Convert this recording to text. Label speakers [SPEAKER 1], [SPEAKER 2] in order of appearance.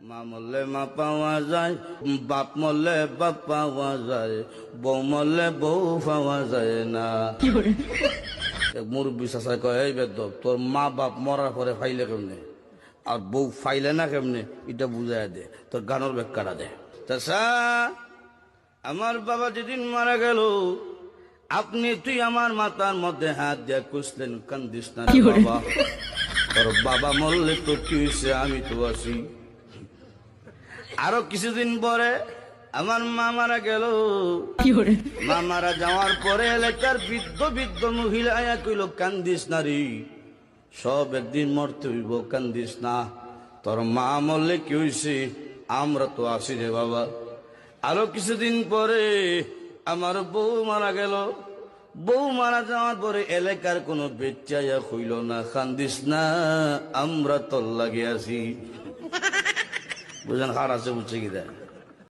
[SPEAKER 1] মা মরলে মা পাওয়া যায়, বাপ মরলে বাপ পাওয়া যায়, বউ মরলে বউ পাওয়া যায় না। মুরব্বী চাচাই কয়, এই বেদব, তোর মা বাপ মরার পরে ফাইলে কেমনে আর বউ ফাইলে না কেমনে, এটা বুঝাই দে, তোর গানের ব্যাখ্যাটা দে। চাচা, আমার বাবা যেদিন মারা গেল, তুই আমার মাথার মধ্যে হাত দিয়ে কুসলেন, কান্দিস না রে বাবা, তোর বাবা মরলে তো কি হয়েছে, আমি তো আছি। আরো কিছুদিন পরে আমার মা মারা গেল। মা মারা যাওয়ার পরে এলাকার বৃদ্ধ বৃদ্ধ মহিলা আয়া কইল, কান্দিস না রে, সব একদিন মরতে হইব, কান্দিস না, তোর মা মরলে কি হয়েছে, আমরা তো আছি রে বাবা। আরো কিছুদিন পরে আমার বউ মারা গেল। বউ মারা যাওয়ার পরে এলাকার কোনো বেচাইয়া হইল না, কান্দিস না, আমরা তোর লাগে আছি। বুঝলেন, হার আছে, বুঝছে কি দেয়।